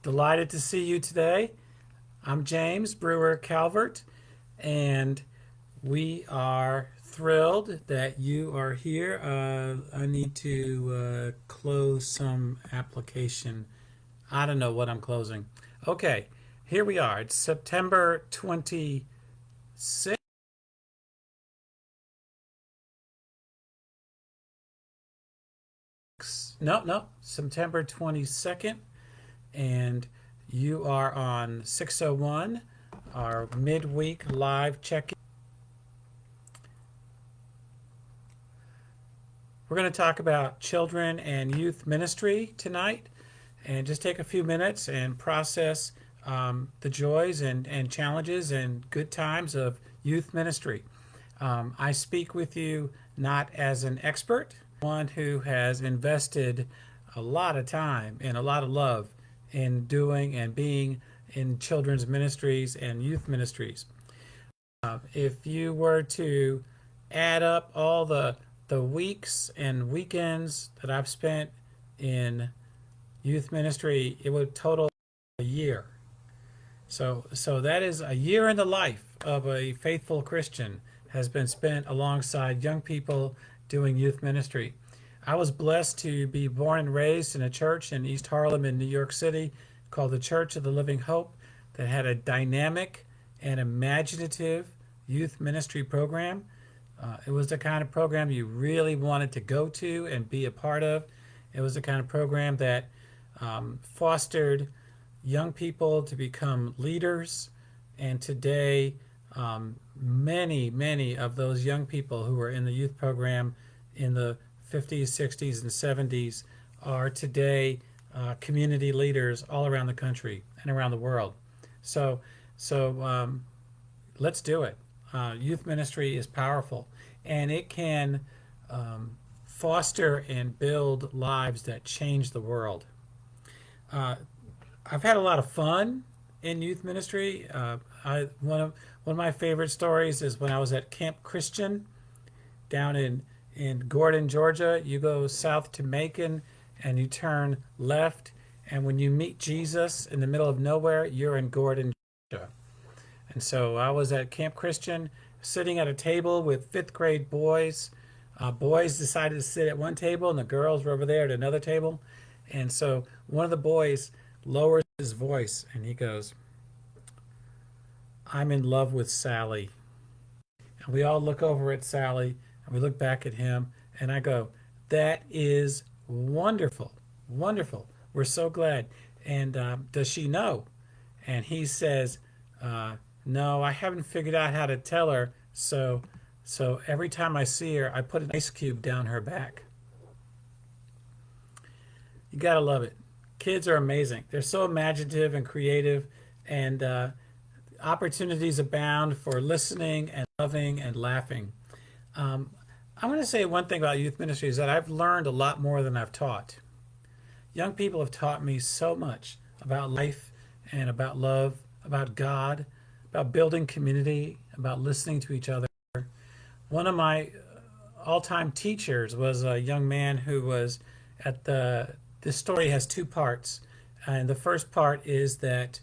Delighted to see you today. I'm James Brewer Calvert, and we are thrilled that you are here. I need to close some application. I don't know what I'm closing. Okay, here we are. It's September 26th. No, September 22nd. And you are on 601, our midweek live check-in. We're going to talk about children and youth ministry tonight and just take a few minutes and process the joys and challenges and good times of youth ministry. I speak with you not as an expert, one who has invested a lot of time and a lot of love in doing and being in children's ministries and youth ministries. If you were to add up all the weeks and weekends that I've spent in youth ministry, it would total a year. So that is a year in the life of a faithful Christian has been spent alongside young people doing youth ministry. I was blessed to be born and raised in a church in East Harlem in New York City called the Church of the Living Hope that had a dynamic and imaginative youth ministry program. It was the kind of program you really wanted to go to and be a part of. It was the kind of program that fostered young people to become leaders. And today, many of those young people who were in the youth program in the 50s, 60s, and 70s are today community leaders all around the country and around the world. So let's do it. Youth ministry is powerful, and it can foster and build lives that change the world. I've had a lot of fun in youth ministry. One of my favorite stories is when I was at Camp Christian down in Gordon, Georgia. You go south to Macon and you turn left, and when you meet Jesus in the middle of nowhere, you're in Gordon, Georgia. And so I was at Camp Christian sitting at a table with fifth grade boys. Boys decided to sit at one table and the girls were over there at another table. And so one of the boys lowers his voice and he goes, "I'm in love with Sally." And we all look over at Sally and we look back at him, and I go, "That is wonderful, wonderful. We're so glad. And does she know?" And he says, "No, I haven't figured out how to tell her. So every time I see her, I put an ice cube down her back." You gotta love it. Kids are amazing. They're so imaginative and creative, and opportunities abound for listening and loving and laughing. I'm going to say one thing about youth ministry is that I've learned a lot more than I've taught. Young people have taught me so much about life and about love, about God, about building community, about listening to each other. One of my all-time teachers was a young man who was this story has two parts. And the first part is that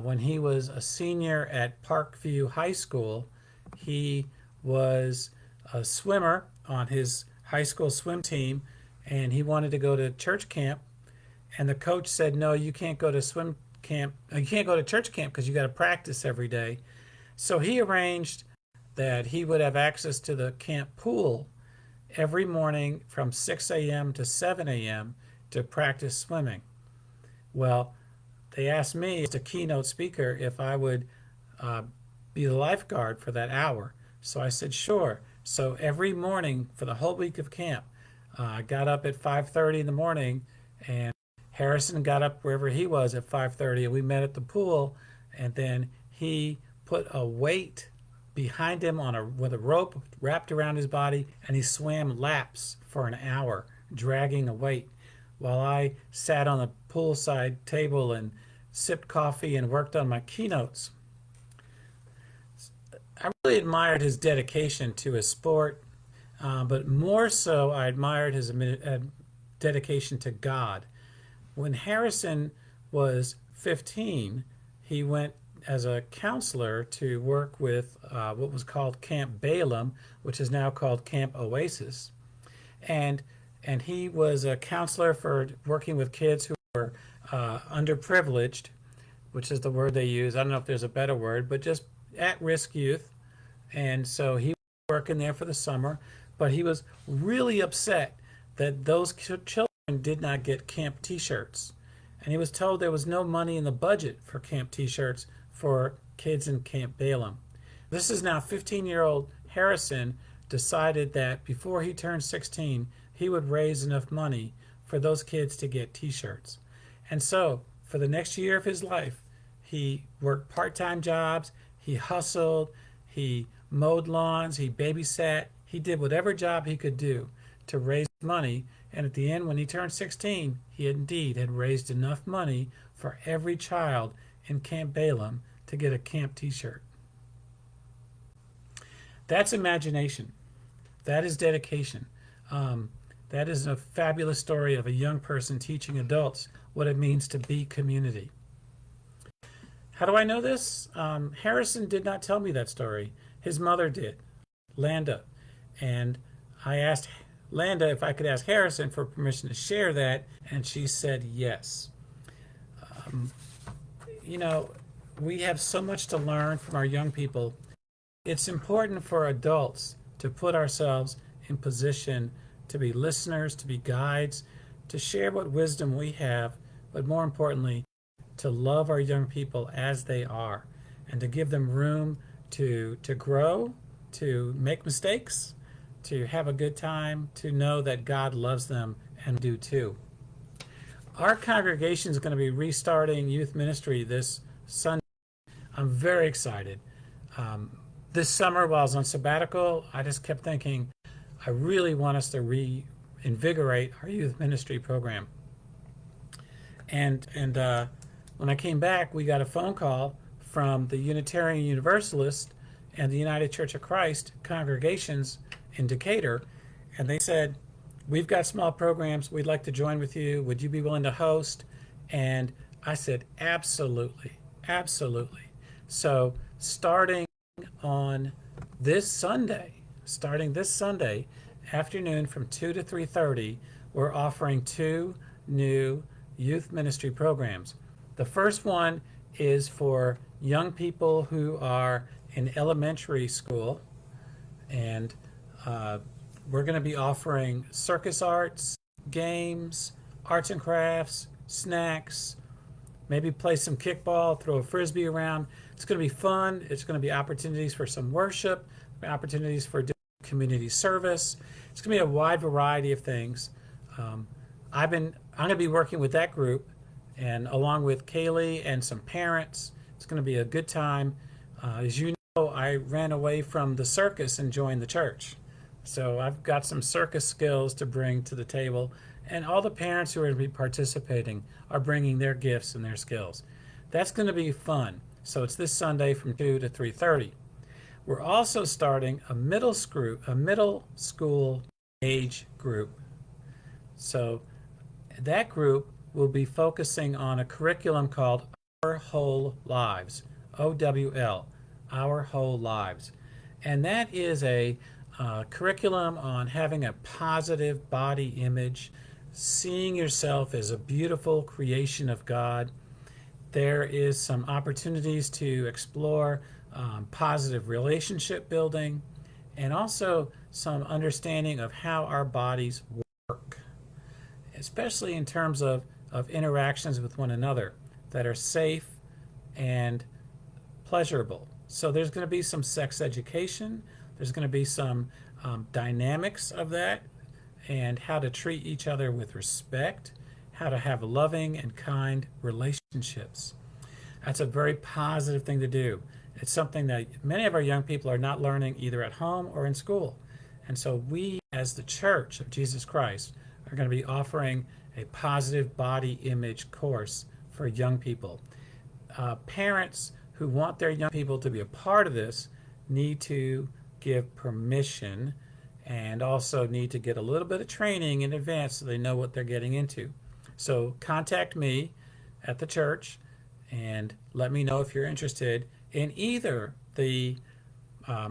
when he was a senior at Parkview High School, he was a swimmer on his high school swim team, and he wanted to go to church camp. And the coach said, "No, you can't go to swim camp. You can't go to church camp because you got to practice every day." So he arranged that he would have access to the camp pool every morning from 6 a.m. to 7 a.m. to practice swimming. Well, they asked me as a keynote speaker if I would be the lifeguard for that hour. So I said, sure. So every morning for the whole week of camp, I got up at 5:30 in the morning, and Harrison got up wherever he was at 5:30, and we met at the pool, and then he put a weight behind him with a rope wrapped around his body, and he swam laps for an hour, dragging a weight, while I sat on the poolside table and sipped coffee and worked on my keynotes. I really admired his dedication to his sport, but more so I admired his dedication to God. When Harrison was 15, he went as a counselor to work with what was called Camp Balaam, which is now called Camp Oasis. And, and he was a counselor for working with kids who were underprivileged, which is the word they use. I don't know if there's a better word, but just at-risk youth. And so he was working there for the summer, but he was really upset that those children did not get camp t-shirts. And he was told there was no money in the budget for camp t-shirts for kids in Camp Balaam. This is now 15-year-old Harrison decided that before he turned 16, he would raise enough money for those kids to get t-shirts. And so for the next year of his life, he worked part-time jobs, he hustled, he mowed lawns, he babysat, he did whatever job he could do to raise money. And at the end, when he turned 16, he indeed had raised enough money for every child in Camp Balaam to get a camp t-shirt. That's imagination. That is dedication. That is a fabulous story of a young person teaching adults what it means to be community. How do I know this? Harrison did not tell me that story. His mother did, Landa. And I asked Landa if I could ask Harrison for permission to share that, and she said yes. You know, we have so much to learn from our young people. It's important for adults to put ourselves in position to be listeners, to be guides, to share what wisdom we have, but more importantly, to love our young people as they are and to give them room to grow, to make mistakes, to have a good time, to know that God loves them and do too. Our congregation is going to be restarting youth ministry this Sunday. I'm very excited. This summer, while I was on sabbatical, I just kept thinking, I really want us to reinvigorate our youth ministry program. And when I came back, we got a phone call from the Unitarian Universalist and the United Church of Christ congregations in Decatur, and they said, we've got small programs, we'd like to join with you, would you be willing to host? And I said, absolutely, absolutely. So starting this Sunday afternoon from 2 to 3:30, we're offering 2 new youth ministry programs. The first one is for young people who are in elementary school, and we're going to be offering circus arts, games, arts and crafts, snacks, maybe play some kickball, throw a frisbee around. It's going to be fun. It's going to be opportunities for some worship, opportunities for community service. It's going to be a wide variety of things. I'm going to be working with that group, and along with Kaylee and some parents. It's going to be a good time. As you know, I ran away from the circus and joined the church. So I've got some circus skills to bring to the table, and all the parents who are going to be participating are bringing their gifts and their skills. That's going to be fun. So it's this Sunday from 2 to 3:30. We're also starting a middle school age group. So that group will be focusing on a curriculum called Our Whole Lives, OWL, Our Whole Lives. And that is a curriculum on having a positive body image, seeing yourself as a beautiful creation of God. There is some opportunities to explore positive relationship building, and also some understanding of how our bodies work, especially in terms of interactions with one another that are safe and pleasurable. So there's going to be some sex education. There's going to be some dynamics of that, and how to treat each other with respect, how to have loving and kind relationships. That's a very positive thing to do. It's something that many of our young people are not learning either at home or in school. And so we, as the Church of Jesus Christ, are going to be offering a positive body image course for young people. Parents who want their young people to be a part of this need to give permission, and also need to get a little bit of training in advance so they know what they're getting into. So contact me at the church, and let me know if you're interested in either the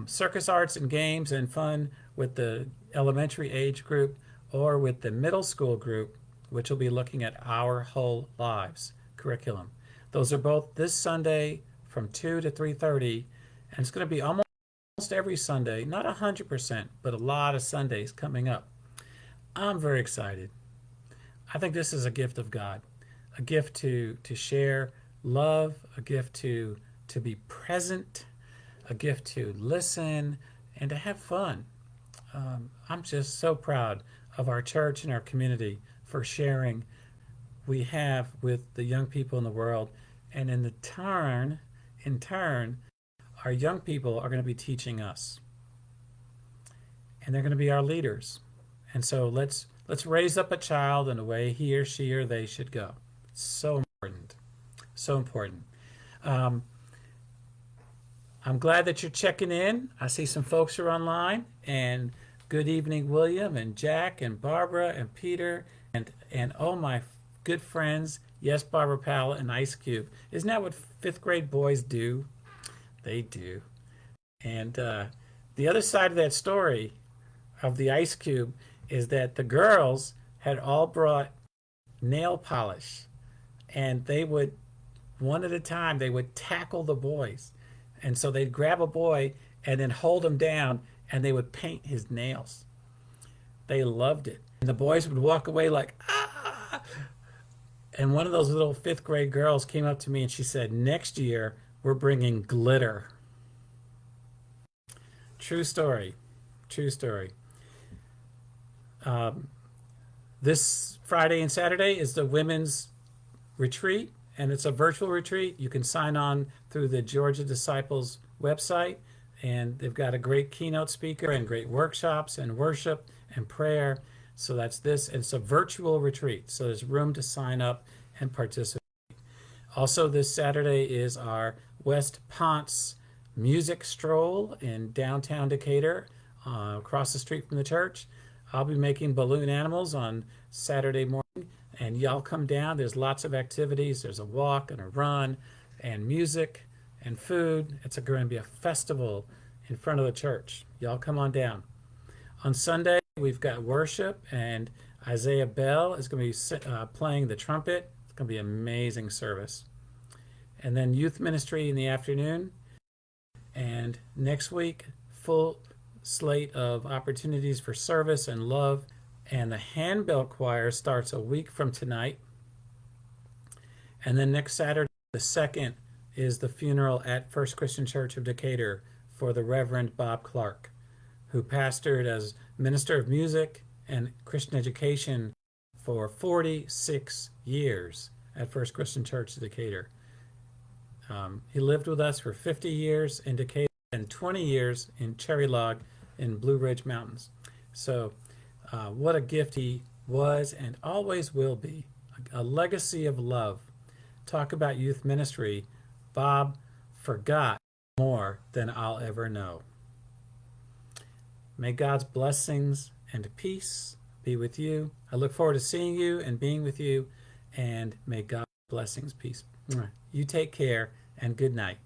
circus arts and games and fun with the elementary age group or with the middle school group, which will be looking at Our Whole Lives curriculum. Those are both this Sunday from 2 to 3:30, and it's going to be almost every Sunday, not 100%, but a lot of Sundays coming up. I'm very excited. I think this is a gift of God, a gift to share love, a gift to be present, a gift to listen, and to have fun. I'm just so proud of our church and our community for sharing we have with the young people in the world, and in turn, our young people are going to be teaching us, and they're going to be our leaders. And so let's raise up a child in the way he or she or they should go. It's so important, so important. Um, I'm glad that you're checking in. I see some folks are online, and good evening, William and Jack and Barbara and Peter and all my good friends. Yes, Barbara Powell and Ice Cube. Isn't that what fifth grade boys do? They do. And the other side of that story of the Ice Cube is that the girls had all brought nail polish, and they would, one at a time, they would tackle the boys. And so they'd grab a boy and then hold him down, and they would paint his nails. They loved it. And the boys would walk away like, ah! And one of those little fifth grade girls came up to me and she said, next year, we're bringing glitter. True story. True story. This Friday and Saturday is the women's retreat, and it's a virtual retreat. You can sign on through the Georgia Disciples website, and they've got a great keynote speaker and great workshops and worship and prayer. So that's this. It's a virtual retreat, so there's room to sign up and participate. Also, this Saturday is our West Ponce music stroll in downtown Decatur, across the street from the church. I'll be making balloon animals on Saturday morning, and y'all come down. There's lots of activities. There's a walk and a run and music and food. It's going to be a festival in front of the church. Y'all come on down. On Sunday, we've got worship, and Isaiah Bell is going to be playing the trumpet. It's going to be an amazing service. And then youth ministry in the afternoon. And next week, full slate of opportunities for service and love. And the handbell choir starts a week from tonight. And then next Saturday, the 2nd, is the funeral at First Christian Church of Decatur for the Reverend Bob Clark, who pastored as minister of music and Christian education for 46 years at First Christian Church of Decatur. He lived with us for 50 years in Decatur and 20 years in Cherry Log in Blue Ridge Mountains. So what a gift he was and always will be, a legacy of love. Talk about youth ministry. Bob forgot more than I'll ever know. May God's blessings and peace be with you. I look forward to seeing you and being with you, and may God's blessings, peace. You take care, and good night.